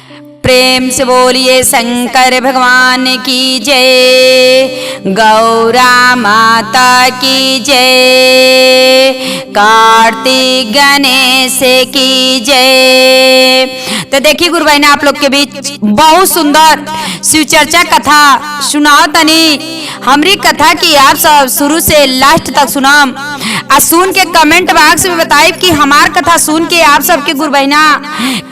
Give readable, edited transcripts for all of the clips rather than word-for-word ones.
प्रेम से बोलिए शंकर भगवान की जय, गौरा माता की जय, कार्तिक गणेश की जय। तो देखिए गुरु बहना, आप लोग के बीच बहुत सुंदर शिव चर्चा कथा सुनाओ तनी। हमारी कथा की आप सब शुरू से लास्ट तक सुनाम आ सुन के कमेंट बॉक्स में बताइए कि हमार कथा सुन के आप सबके गुरु बहना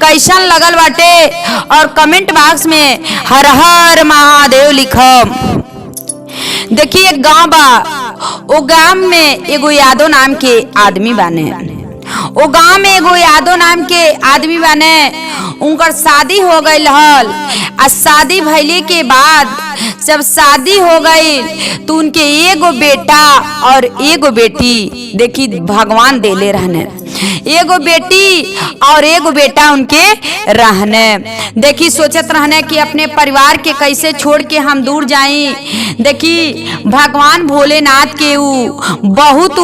कैसन लगल बाटे, और कमेंट बॉक्स में हर हर महादेव लिखम। देखिए एक गांव बा, वो गांव में एगो यादव नाम के आदमी बाने। वो गांव में एगो यादव नाम के आदमी बाने, उनकर शादी हो गई हल। आ शादी भइले के बाद जब शादी हो गई तो उनके एगो बेटा और एगो बेटी देखी भगवान देले रहने। एगो बेटी और एगो बेटा उनके रहने। देखी सोचत रहने कि अपने परिवार के कैसे छोड़ के हम दूर जाई। देखी भगवान भोलेनाथ के बहुत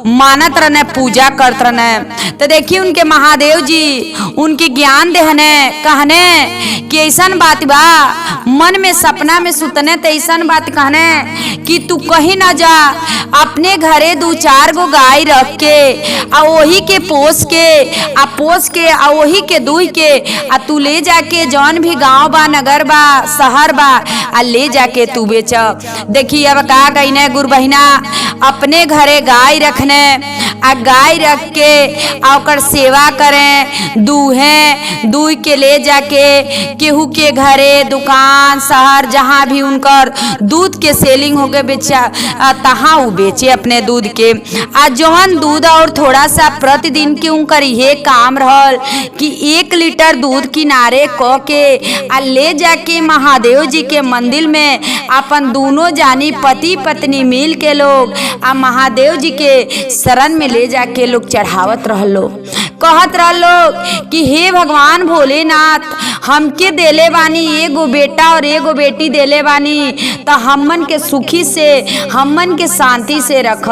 मानत रहने, पूजा करत रहने। तो देखी उनके महादेव जी उनके ज्ञान देहने, कहने कि ऐसन बात बा, मन में सपना में सुतने तो ऐसन बात कहने कि तू कहीं ना जा, अपने घरे 2-4 गो गाय रख के आ वही के पोस के आ वही के दूध के आ तू ले जाके जौन भी गांव बा, नगर बा, शहर बा, आ ले जाके तू बेच। देखी अब का कहने गुरु बहिना, अपने घरे गाय रखने आ गाय रख के आ ओकर सेवा करें, दूह के ले जाके केहू के घरे, दुकान, शहर जहाँ भी उनकर दूध के सेलिंग होके बेचा तहाँ वो बेचे अपने दूध के। आ जौन दूध और थोड़ा सा प्रतिदिन के उनकर ये काम रहल कि 1 लीटर दूध किनारे क के आ ले जाके महादेव जी के मंदिर में अपन दोनों जानी पति पत्नी मिल के लोग आ महादेव जी के शरण में ले जाके लोग चढ़ावत रहलो, कहत रहलो कि हे भगवान भोलेनाथ, हमके देले बानी एगो बेटा और एगो बेटी देले बानी, तो हमन के सुखी से, हमन के शांति से रख।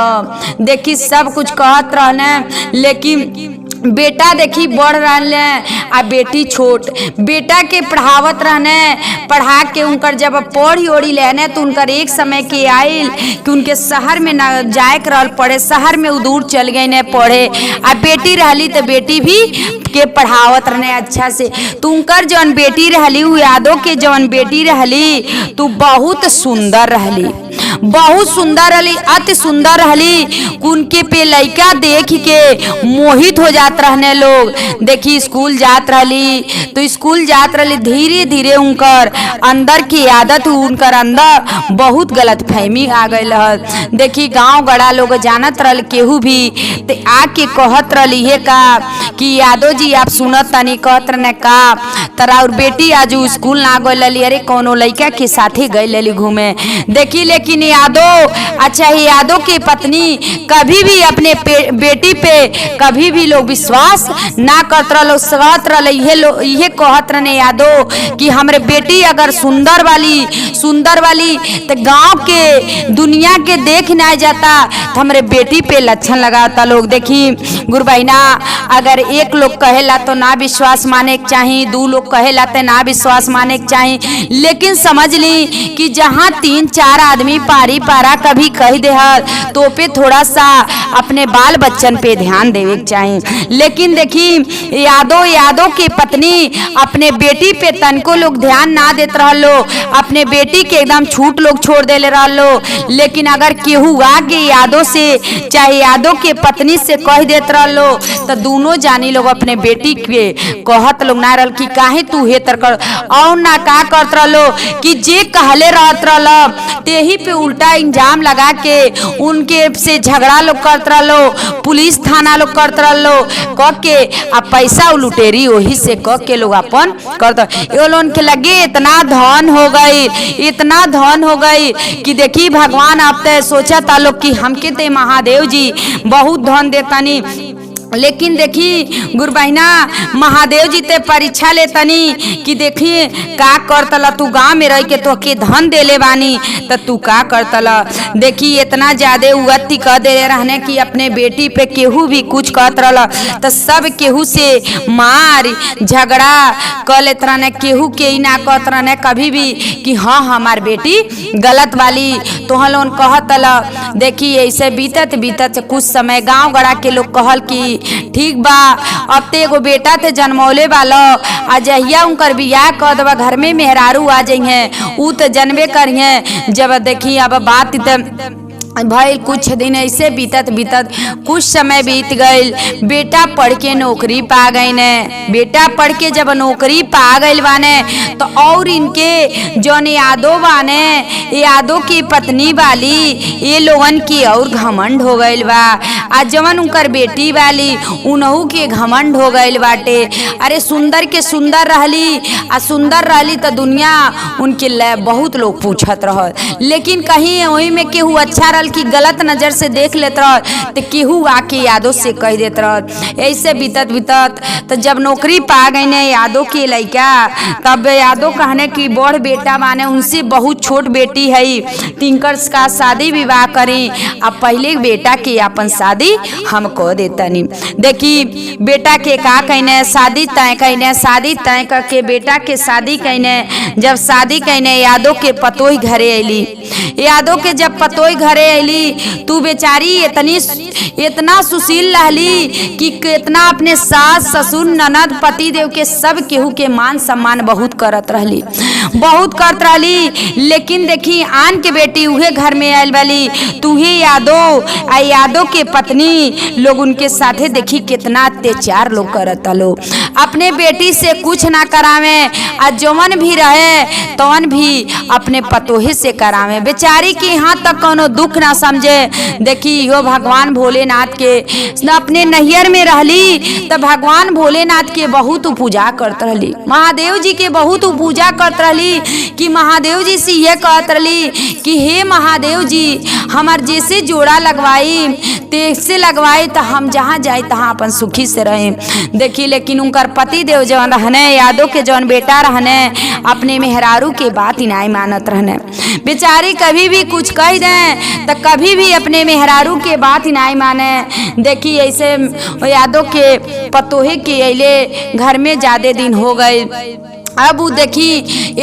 देखी सब कुछ कहत रहने, लेकिन बेटा देखी बढ़ रहने आ बेटी छोट। बेटा के पढ़ावत रहने, पढ़ा के उनकर जब पढ़ी ओढ़ी लेने तो उनकर एक समय के आयल कि उनके शहर में न जाए के रहल पड़े, शहर में दूर चल गए न पढ़े। आ बेटी रहली तो बेटी भी के पढ़ावत रहने अच्छा से। तो उनकर जौन बेटी रहली, उ यादव के जौन बेटी रहली तो बहुत सुंदर रहली, बहुत सुंदर रहली, अति सुंदर रहली। उनके पे लड़का देख के मोहित हो जात रहने लोग। देखी स्कूल जात रहली तो स्कूल जात रहली, धीरे धीरे उनकर अंदर की आदत, उनकर अंदर बहुत गलत फहमी आ गई है। देखी गांव गड़ा लोग जानत रहल, केहू भी ते आके कहत रहली है का कि यादव जी आप सुनत तनी, कहत रहने का तरा और बेटी आज स्कूल ना गई, अरे कोनो लड़का के साथे गई घूमे। देखी लेकिन यादव, अच्छा यादव की पत्नी कभी भी अपने बेटी पे कभी भी लोग विश्वास ना करत रहो, सहत रहे। ये कहत रहे यादव कि हमरे बेटी अगर सुंदर वाली तो गांव के दुनिया के देख ना जाता, तो हमरे बेटी पे लक्षण लगाता लोग। देखी गुरु बहिना, अगर एक लोग कहेला तो ना विश्वास माने के चाहिए, 2 लोग कहेला तो ना विश्वास माने के चाहिए, लेकिन समझ ली कि जहाँ 3-4 आदमी पारी पारा कभी कह दे तो पे थोड़ा सा अपने बाल बच्चन पे ध्यान देवे के चाहिए। लेकिन देखी यादव की पत्नी अपने बेटी पे तनको लोग ध्यान ना देत रहलो, अपने बेटी के एकदम छूट लोग छोड़ देले रहलो। लेकिन अगर केहू आगे यादव से चाहे यादव के पत्नी से कह देत रहलो तो दोनों जानी लोग अपने बेटी के कहत लोग ना रहल कि काहे तू हे तर कर, और ना का करत रहलो कि जे कहले रहत रहल तेही पे उल्टा इंजाम लगा के उनके से झगड़ा लोग करत रहलो, पुलिस थाना लोग करत रहलो, कह के आ पैसा लुटेरी वही से कह के लोग अपन करत। ये लोगन के लगे इतना धन हो गई कि देखी भगवान आप ते सोचा था लोग कि हमके ते महादेव जी बहुत धन देतानी, लेकिन देखी गुरु बहिना महादेव जी ते परीक्षा लेतनी कि देखी का करतला तू गाँव में रह के तो के धन देले बानी तो तू का करतला। देखी इतना ज्यादा उगति कर दे रहने कि अपने बेटी पे केहू भी कुछ कहत रहला तो सब केहू से मार झगड़ा कर लेत रहने, केहू के ही ना कहत रहने कभी भी कि हाँ हमार बेटी गलत वाली तो हम लोग कहतला। देखी ऐसे बीतत बीतत कुछ समय गाँव गड़ा के लोग कहल कि ठीक बा अब ते एगो बेटा ते जन्मौले वाला आ जहिया उनकर बियाह कर देबा घर में मेहरारू आ जाइए ऊ तो जनबे करिए। जब देखी अब बात भाई कुछ दिन ऐसे बीतत बीतत कुछ समय बीत गईल, बेटा पढ़ के नौकरी पा गई ने। बेटा पढ़ के जब नौकरी पा गईल बाने तो और इनके जौन यादव बाने यादव की पत्नी वाली ये लोगन की और घमंड हो गईल बा। आज जवन उनकर बेटी वाली उनहू के घमंड हो गईल बाटे। अरे सुंदर के सुंदर रहली आ सुंदर रहली तो दुनिया उनके बहुत लोग पूछत रहल, लेकिन कहीं वही में केहू अच्छा की गलत नजर से देख लेत रह तो केहू आके यादव से कह देत रह। ऐसे बीतत बीतत तो जब नौकरी पा गई ने यादव के लड़का तब यादव कहने की बड़ बेटा माने उनसे बहुत छोट बेटी है तिनकर का शादी विवाह करी अब पहले बेटा के अपन शादी हम कह देतनी। देखी बेटा के का कहने शादी तय कहने, शादी तय करके बेटा के शादी कहने। जब शादी कहने यादव के पतोही घरे अली, यादव के जब पतोही घरे अली तू बेचारी इतना सुशील रहली कि कितना अपने सास ससुर ननद पति देव के सब केहू के मान सम्मान बहुत करत रहली, बहुत करत रहली। लेकिन देखी आन के बेटी उहे घर में आयल वाली तूहे यादव आ यादव के पत्नी लोग उनके साथे देखी कितना अत्याचार लोग करत लो। अपने बेटी से कुछ ना करावे आ जवन भी रहे तवन भी अपने पतोहे से करावे। बेचारी के यहाँ तक कोनो दुख ना समझे। देखी यो भगवान भोलेनाथ के अपने नैहर में रहली तो भगवान भोलेनाथ के बहुत पूजा करत रहली, महादेव जी के बहुत पूजा करत रहली कि महादेव जी से ये कहत रहली कि हे महादेव जी हमार जैसे जोड़ा लगवाई तैसे लगवाई तो हम जहाँ जाए तहाँ अपन सुखी से रहे। देखी लेकिन उनकर पति देव जौन रहने यादव के जौन बेटा रहने अपने मेहरारू के बात ही नहीं मानत रहने। बेचारी कभी भी कुछ कह दें तो कभी भी अपने मेहरारू के बात ही नहीं माने। देखी ऐसे यादव के पतोहे के अले घर में ज्यादा दिन हो गए। अब वो देखी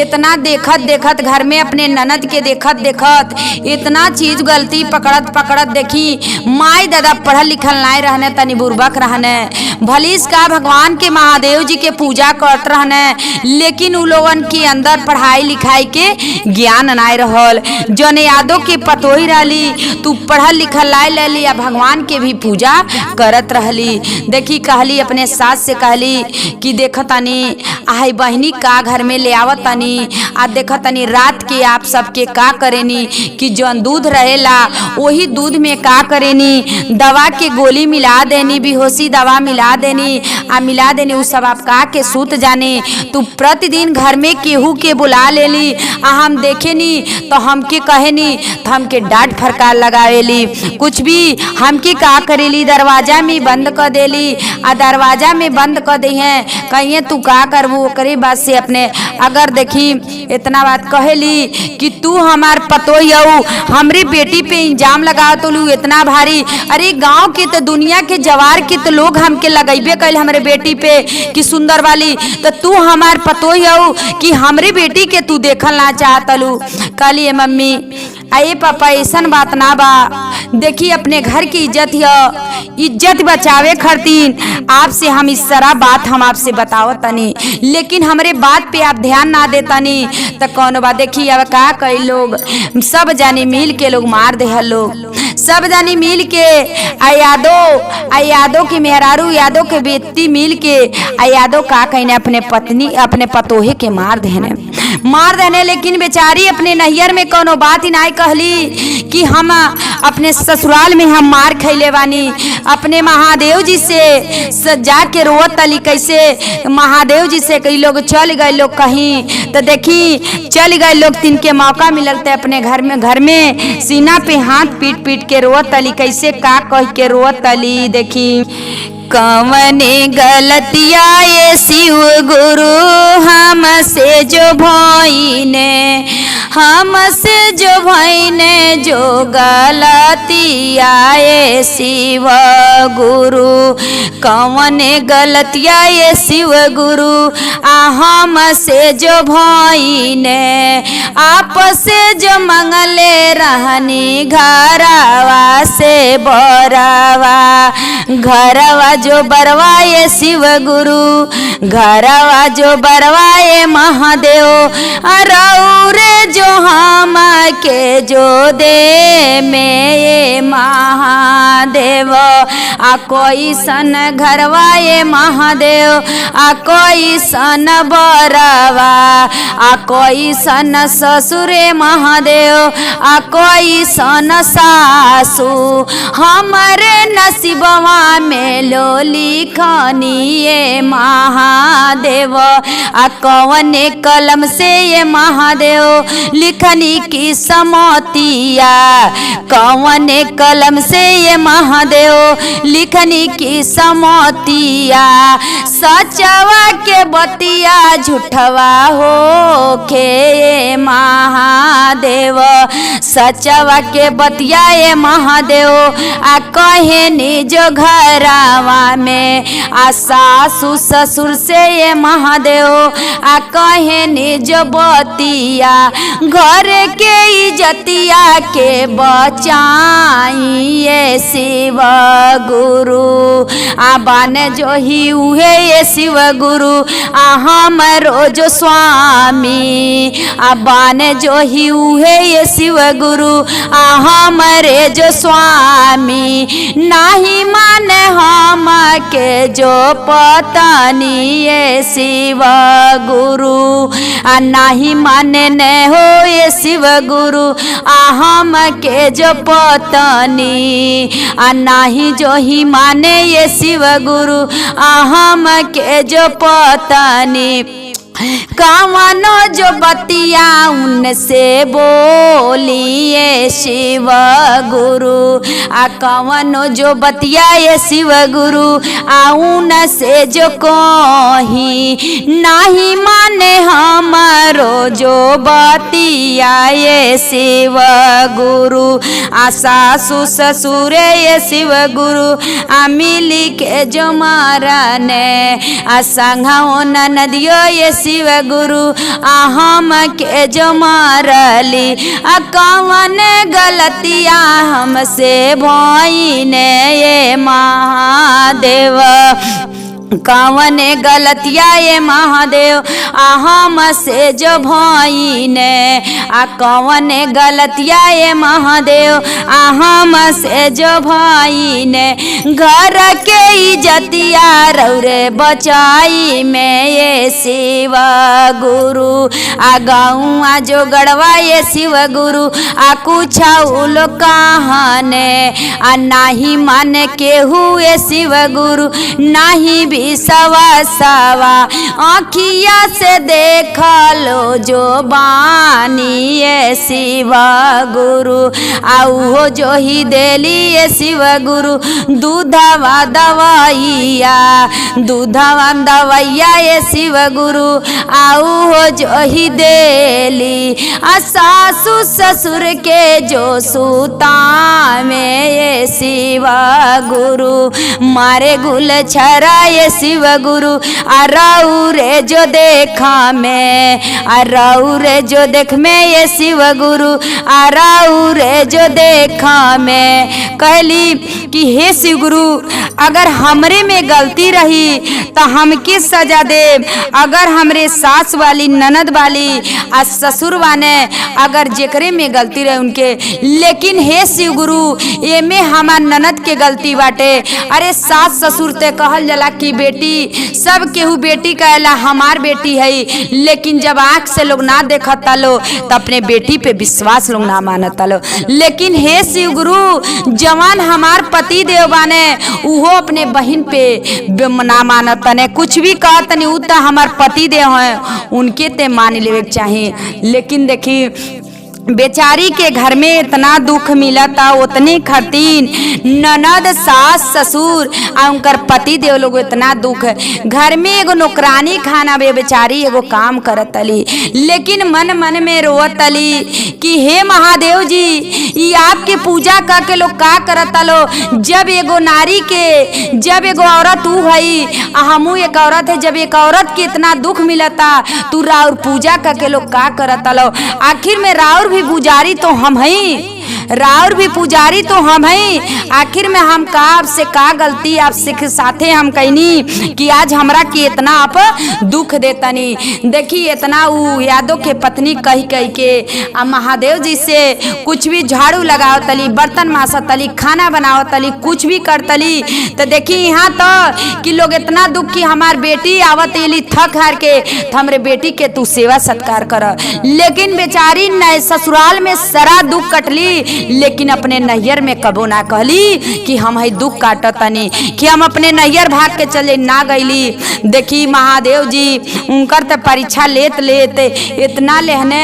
इतना देखत देखत घर में अपने ननद के देखत देखत इतना चीज गलती पकड़त पकड़त देखी माई दादा पढ़ल लिखल नहीं रहने तनी बुर्बक रहने भलीस का भगवान के महादेव जी के पूजा करत रहने, लेकिन उ लोगन के अंदर पढ़ाई लिखाई के ज्ञान नहीं रहल। जौन यादव के पतोही रहली तू पढ़ल लिखल लाई लेली या भगवान के भी पूजा करत रहली। देखी कहली अपने सास से कहली कि देखतनी आई बहनी का घर में ले आवत तनी आ देखतनी रात के आप सबके का करेनी कि जौन दूध रहेला वही दूध में का करेनी दवा के गोली मिला देनी, बेहोशी दवा मिला देनी आ मिला देनी उ सब आप का के सूत जाने। तू प्रतिदिन घर में केहू के बुला लेली आ हम देखेनी तो हमके कहेनी तो हमके डांट फरकार लगावेली, कुछ भी हमके का करेली दरवाजा में बंद कर देली आ दरवाजा में बंद कर दी है कहिए तू का करबू ओकरे बात से अपने। अगर देखी इतना बात कहेली कि तू हमार पतोही हऊ हमरी बेटी पे इंजाम लगा तो लू इतना भारी। अरे गांव के तो दुनिया के जवार के तो लोग हमके लगेबे कैल हमरे बेटी पे कि सुंदर वाली, तो तू हमार पतोही हऊ कि हमरे बेटी के तू देखल ना चाहतलू। कहली मम्मी अये पापा ऐसन बात ना बा, देखी अपने घर की इज्जत है, इज्जत बचावे खातिर आपसे हम इस सारा बात हम आपसे बतावत तनी, लेकिन हमरे बात पे आप ध्यान ना देतनी तो कौन बात। देखी अब का कई लोग सब जानी मिल के लोग मार दे लोग, सब जानी मिल के यादव के मेहरारू यादव के बेटी मिल के यादव का कहने अपने पत्नी अपने पतोहे के मार देने। लेकिन बेचारी अपने नैहर में कोनो बात ही नहीं कहली कि हम अपने ससुराल में हम मार खैले बानी। अपने महादेव जी से जाके रोवत तली कैसे महादेव जी से कई लोग चल गए लोग कहीं तो देखी चल गए लोग, तिनके मौका मिलल तो अपने घर में सीना पे हाथ पीट पीट के रोतली, कैसे का कह के रोतली। देखी कवने गलतिया ये शिव गुरु हमसे जो भइने, हमसे जो भइने जो गलतिया ये शिव गुरु, कवने गलतिया ये शिव गुरु हमसे जो भइने, आपसे जो मंगले रहनी घरवा से बरवा, घरवा जो बरवाए शिव गुरु, घरवा जो बरवाए महादेव, अरौरे जो हम के जो दे में ये महादेव, आ कोई सन घरवाए महादेव, आ कोई सन बरवा, आ कोई सन ससुरे महादेव, आ कोई सन सासू, हमारे नसीबवा में लो लिखनी ये महादेव, आ कवने कलम से ये महादेव लिखनी की समतिया, कवने कलम से ये महादेव लिखनी की समतिया, सचवा के बतिया झूठवा हो के महादेव, सचवा के बतिया ये महादेव, आ कहे निज घरवा में, आ सासू ससुर से ये महादेव, आ कहे निज बतिया, घर के इज्जतिया के बचाई ये शिव गुरु, आ बान जो ही उहे ये शिव गुरु, आ हमरो जो स्वामी, आ बान जो ही उहे ये शिव गुरु, आ हमरे जो स्वामी, नाही माने हम के जो पतनी ये शिव गुरु, आ नाही माने न हो ये शिव गुरु, आ हम के जो पतनी, आ नाही जो ही माने ये शिव गुरु, आ हम के जो पतनी, कवनो जो बतिया उनसे बोलिए शिव गुरु, आ कवनो जो बतिया ये शिव गुरु, आ उनसे जो कही नहीं माने हमारो जो बतिया ये शिव गुरु, आ सासू ससुर ये शिव गुरु, आ मिली के जो मारने, आ संघाओ नदियो ये शिव गुरु, आ हम के जो मारली, आ कवन गलतिया हमसे भइने ये महादेव, कवन गलतिया ये महादेव, आ हमसे जो भइने, आ कवन गलतिया ये महादेव, आ हमसे जो भइने, घर के इज्जतिया रौरे बचाई में ये शिव गुरु, आ गौआ जो गड़वा ये शिव गुरु, आ कुछ उलो कहने, आ नाही माने केहू ये शिव गुरु, नाही भी सवा सवा आँखिया से देख लो जो बानी ये शिव गुरु, आओ जो ही देली ये शिव गुरु, दूधवा दवाइया, दूधवा दवाइया ये शिव गुरु, आओ जो ही देली, आ सासू ससुर के जो सूता में ये शिव गुरु, मारे गुल छरा ये शिव गुरु, आ रौरे जो देखा में, आ रौरे जो देख में ये शिव गुरु, आ रौरे जो देखा में, कहली कि हे शिव गुरु अगर हमरे में गलती रही तो हमके सजा दे, अगर हमरे सास वाली ननद वाली आ ससुर वाने अगर जेकरे में गलती रहे उनके, लेकिन हे शिव गुरु ये में हमार ननद के गलती बाटे, अरे सास ससुर ते कहल जाला कि बेटी सब केहू बेटी कहला हमार बेटी है, लेकिन जब आँख से लोग ना देखता लो तो अपने बेटी पे विश्वास लोग ना मानता लो, लेकिन हे शिव गुरु जवान हमार पति देव बाने उहो अपने बहन पे ना मानता ने, कुछ भी कहत नहीं, उ तो हमार पति देव हैं उनके ते मान लेवे चाहिए। लेकिन देखी बेचारी के घर में इतना दुख मिला था, उतनी खतीन ननद सास ससुर और उनकर पति देव लोग इतना दुख। घर में एगो नौकरानी खाना बे बेचारी एगो काम करत तली, लेकिन मन मन में रोवत तली कि हे महादेव जी, ये आपके पूजा करके लोग का करत लो। जब एगो नारी के, जब एगो औरत ऊ हई हमू एक औरत है, जब एक औरत के इतना दुख मिलता तू राउर पूजा करके लोग का करत लो। आखिर में राउर भी पुजारी तो हम हई, राउर भी पुजारी तो हम हई। आखिर में हम का आपसे का गलती आपसे साथे हम कहनी कि आज हमरा के इतना आप दुख देतनी। देखी इतना ऊ यादव के पत्नी कही कही के अब महादेव जी से कुछ भी झाड़ू लगाओ तली, बर्तन मासा तली, खाना बनाओ तली, कुछ भी कर तली। तो देखी यहाँ तो कि लोग इतना दुख कि हमार बेटी आवत एली थक हार के, तो हमरे बेटी के तू सेवा सत्कार कर। लेकिन बेचारी न ससुराल में सरा दुख कटली, लेकिन अपने नैयर में कबो ना कहली कि हम है दुख काटतनी, कि हम अपने नैयर भाग के चले ना गईली। देखी महादेव जी उनकर तो परीक्षा लेत लेत इतना लेहने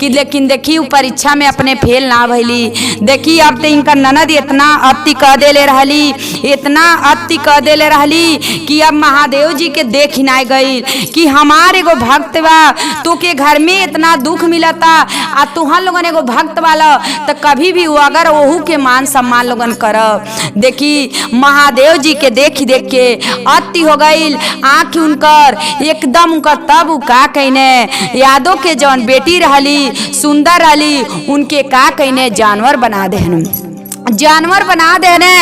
कि लेकिन देखी उ परीक्षा में अपने फेल ना भइली। देखी अब तो इनका ननद इतना अति कह देले रहली, इतना अति कह देले रहली कि अब महादेव जी के देख ना गई कि हमार एगो भक्त बा, तो के घर में इतना दुख मिलता आ तुहन लोगन एगो भक्त वाला, तो कभी भी अगर ओहू के मान सम्मान लोगन करब। देखी महादेव जी के देख देख के अति हो गई आँख उनकर एकदम उनकर। तब उ का कहने यादव के जौन बेटी रहली सुंदर रहली उनके का कहने जानवर बना देहन, जानवर बना देने।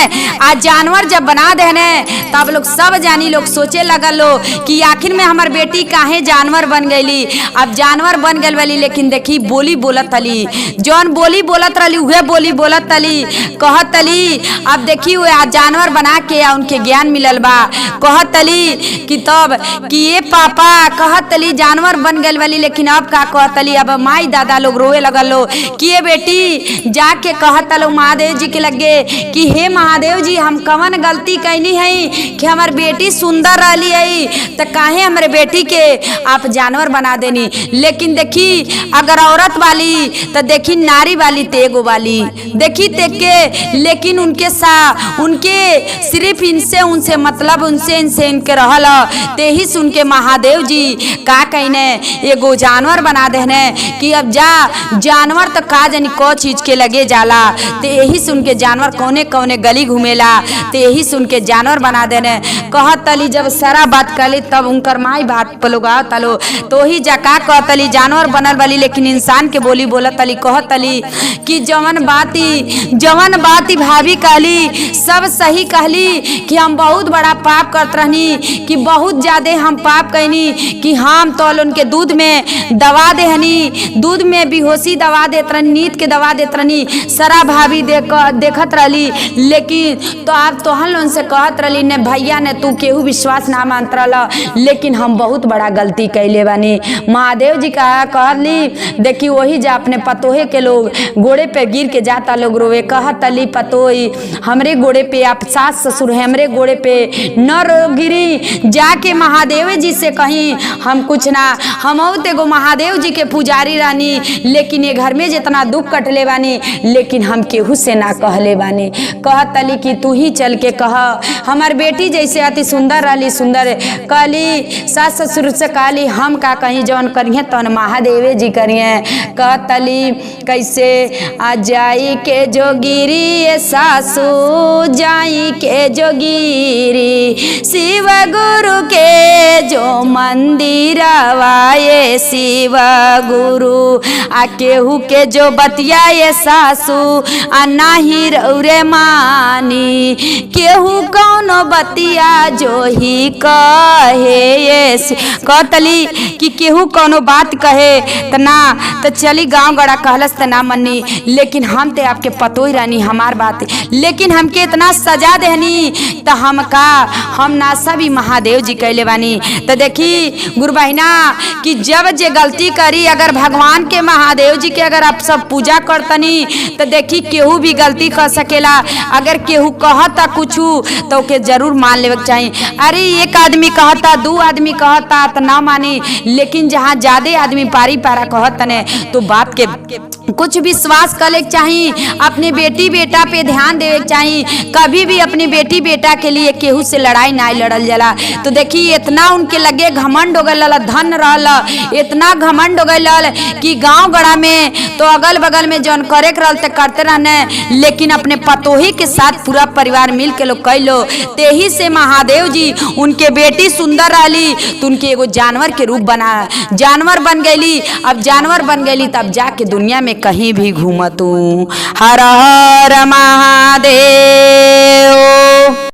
आज जानवर जब बना देने तब लोग सब जानी लोग सोचे लगल लो कि आखिर में हमार बेटी काहे जानवर बन गईली। अब जानवर बन गई वाली, लेकिन देखी बोली बोलत तली, जौन बोली बोलत रही उहे बोली बोलत तली, कहत तली। अब देखी वो जानवर बना के उनके ज्ञान मिलल बा, कहत तली कि तब कि ये पापा कहत तली जानवर बन गई वाली, लेकिन अब का कहत तली। अब माई दादा लोग रोए लगल लो कि ये बेटी जाके कहत लो महादेव जी लगे कि हे महादेव जी हम कवन गलती कैनी है कि हमार बेटी सुंदर रही है, तो काहे हमारे बेटी के आप जानवर बना देनी। लेकिन देखी अगर औरत वाली तो देखी नारी वाली तेगो वाली देखी तेग के, लेकिन उनके उनके सिर्फ इनसे उनसे मतलब उनसे इनसे इनके रहल, तेही सुन के महादेव जी का कहने एगो जानवर बना देने कि अब जा जानवर तो का जानी को चीज के लगे जाला। तो यही सुन के जानवर कौने कौने गली घूमेला, तो यही सुन के जानवर बना देने। कहत तली जब सारा बात कली तब उनकर माई बात पलोगा तलो, तो ही जका कहतली जानवर बनल वाली, लेकिन इंसान के बोली बोलत तली। कहत तली कि जवन बाती भाभी कहली सब सही कहली कि हम बहुत बड़ा पाप करत रहनी, कि बहुत ज्यादा हम पाप कहनी कि हम तो उनके दूध में दवा देहनी, दूध में बेहोशी दवा देत रहनी, नींद के दवा देत रहनी, सारा भाभी देखत रहली। लेकिन तो आप तोहन लोन से कहत रहली ने भैया ने तू केहू विश्वास ना मानत रहला, लेकिन हम बहुत बड़ा गलती कैले बानी। महादेव जी का कहली देखी वही जा अपने पतोहे के लोग गोड़े पे गिर के जाता लोग रोवे, कहत अली पतोही हमरे गोड़े पे आप सास ससुर है हमरे गोड़े पे न रो गिरी, जाके महादेव जी से कहीं हम कुछ ना, हम एगो महादेव जी के पुजारी रानी, लेकिन ये घर में जितना दुख कटले बानी लेकिन हम केहू से ना कहले बानी। कहत अली कि तू ही चल के कह हमार बेटी जैसे अति सुंदर रहली सुंदर कहली, सास ससुर से कहली हम का कहीं जौन करिए तौन महादेवे जी करिए। कहत अली कैसे आ जाई के जोगिरी सासू जाई के जोगिरी, शिव गुरु के जो मंदिर वाये शिव गुरु आ केहू के जो बतियाए सासू आ नाही रौरे मानी, केहू कौनो बतिया जो ही कहे। कहतली कि केहू कौनो बात कहे त ना तो चली गांव गड़ा कहलस त ना मनी, लेकिन हम ते आपके पतो ही रानी हमार बात, लेकिन हमके इतना सजा देहनी तो हम ना सभी महादेव जी कैले बानी। तो देखी गुरु बहिना कि जब जे गलती करी अगर भगवान के महादेव जी के अगर आप सब पूजा करतनी तो देखी केहू भी गलती कह सकेला। अगर केहू कहता कुछ तो के जरूर मान लेवे चाहिए। अरे एक आदमी कहता, दो आदमी कहता तो ना मानी, लेकिन जहाँ ज्यादा आदमी पारी पारा कहता ने तो बात के कुछ विश्वास करे चाहिए। अपने बेटी बेटा पे ध्यान देवे चाहिए। कभी भी अपनी बेटी बेटा के लिए केहू से लड़ाई ना लड़ल जाला। तो देखिए इतना उनके लगे घमंड हो गल, धन रहल, इतना घमंड हो गल कि गांव गड़ा में तो अगल बगल में जौन करे रहल तो करते रहने, लेकिन अपने पतोही के साथ पूरा परिवार मिल के लोग कैलो। तेही से महादेव जी उनके बेटी सुंदर रहली तो उनके एगो जानवर के रूप बना, जानवर बन गईली। अब जानवर बन गईली तब जाके दुनिया में कहीं भी घूमतू। हर हर महादेव।